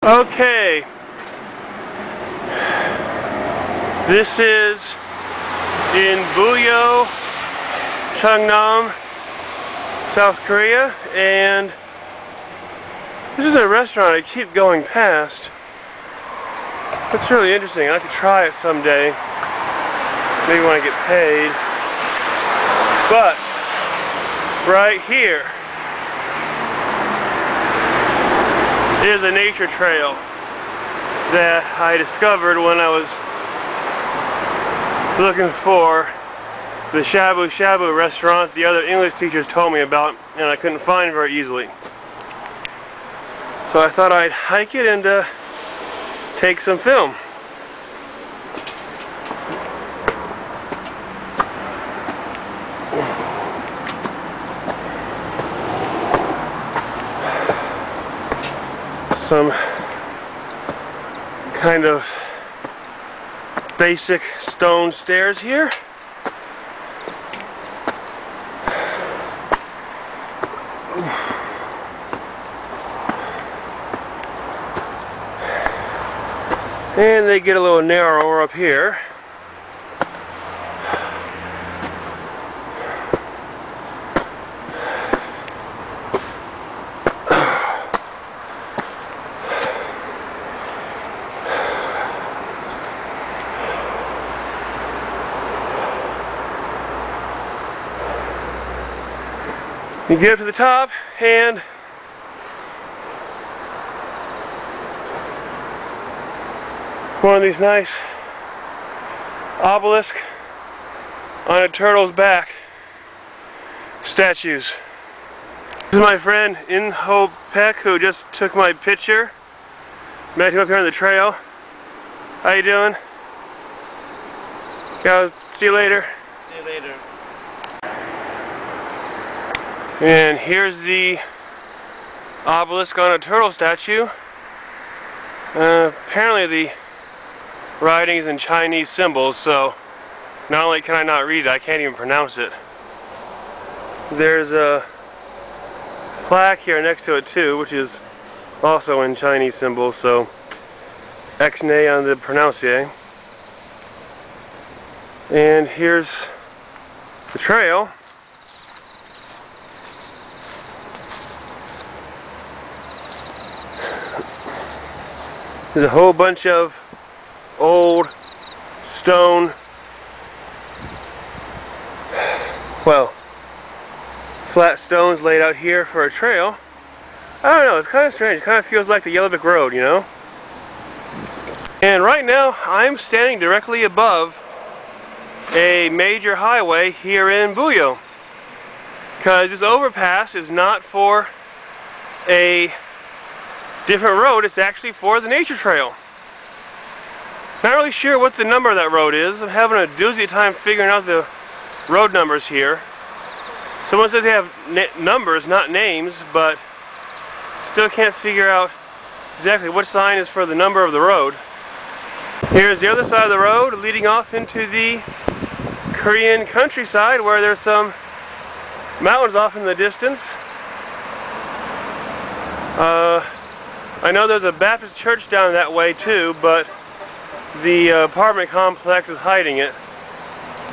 Okay, this is in Buyeo, Chungnam, South Korea, and this is a restaurant I keep going past. It's really interesting. I could try it someday, maybe when I get paid. But right here is a nature trail that I discovered when I was looking for the shabu shabu restaurant the other English teachers told me about, and I couldn't find very easily. So I thought I'd hike it and take some film. Some kind of basic stone stairs here. And they get a little narrower up here. You get up to the top, and one of these nice obelisk on a turtle's back statues. This is my friend In Ho Peck, who just took my picture. Met him up here on the trail. How you doing? Yeah, see you later. See you later. And here's the obelisk on a turtle statue. Apparently the writing is in Chinese symbols, so not only can I not read it, I can't even pronounce it. There's a plaque here next to it too, which is also in Chinese symbols, so X-nay on the pronuncier. And here's the trail. There's a whole bunch of old stone, well, flat stones laid out here for a trail. I don't know, it's kind of strange. It kind of feels like the Yellowbrick Road, you know? And right now I'm standing directly above a major highway here in Buyeo, because this overpass is not for a different road, it's actually for the nature trail. Not really sure what the number of that road is. I'm having a doozy of time figuring out the road numbers here. Someone says they have numbers, not names, but still can't figure out exactly which sign is for the number of the road. Here's the other side of the road leading off into the Korean countryside, where there's some mountains off in the distance. I know there's a Baptist church down that way too, but the apartment complex is hiding it.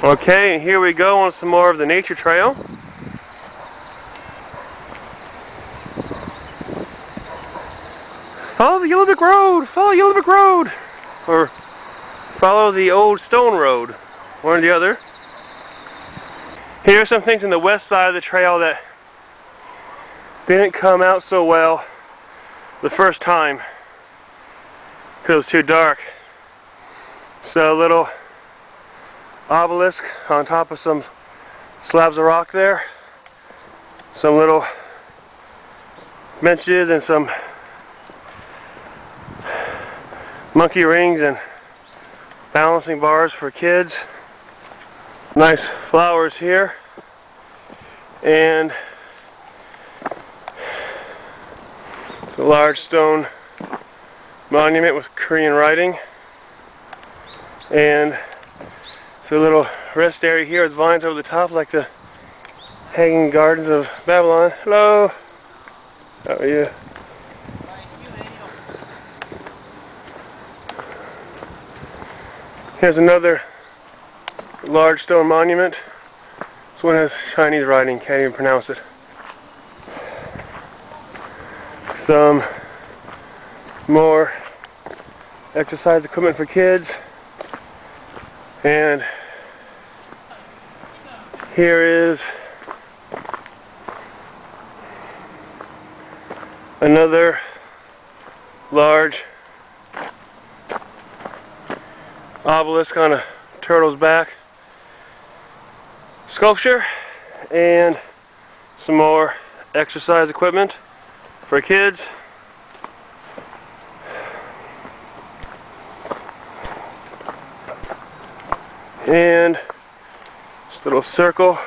Okay, and here we go on some more of the nature trail. Follow the Yellowbrick Road! Follow Yellowbrick Road! Or follow the old stone road. One or the other. Here are some things in the west side of the trail that didn't come out so well the first time because it was too dark. So a little obelisk on top of some slabs of rock there. Some little benches and some monkey rings and balancing bars for kids. Nice flowers here. And a large stone monument with Korean writing. And it's a little rest area here with vines over the top, like the Hanging Gardens of Babylon. Hello. How are you? Here's another large stone monument. This one has Chinese writing, can't even pronounce it. Some more exercise equipment for kids. And here is another large obelisk on a turtle's back sculpture, and some more exercise equipment for kids. And this little circle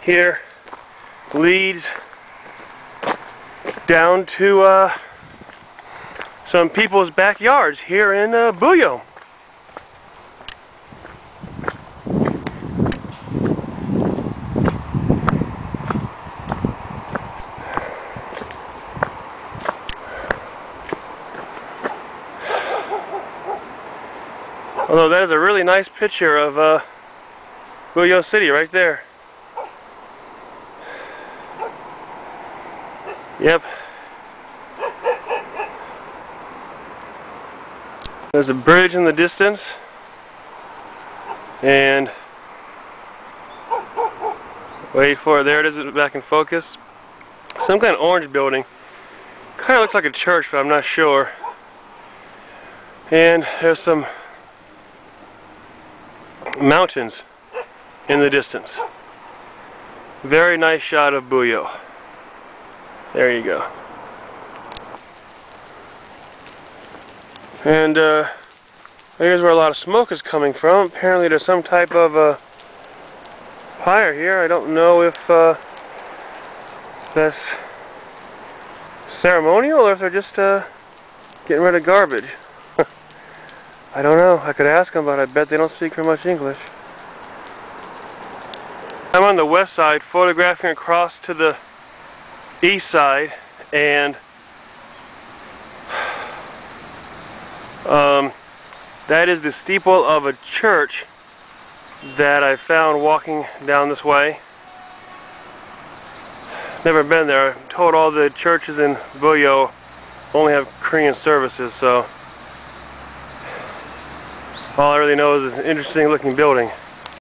here leads down to some people's backyards here in Buyeo. Although that is a really nice picture of Buyeo City right there. Yep. There's a bridge in the distance, and wait for it, there it is back in focus. Some kind of orange building. Kind of looks like a church, but I'm not sure. And there's some mountains in the distance. Very nice shot of Buyeo. There you go. And here's where a lot of smoke is coming from. Apparently there's some type of fire here. I don't know if that's ceremonial or if they're just getting rid of garbage. I don't know. I could ask them, but I bet they don't speak very much English. I'm on the west side photographing across to the east side, and that is the steeple of a church that I found walking down this way. Never been there. I'm told all the churches in Buyeo only have Korean services, so all I really know is it's an interesting looking building.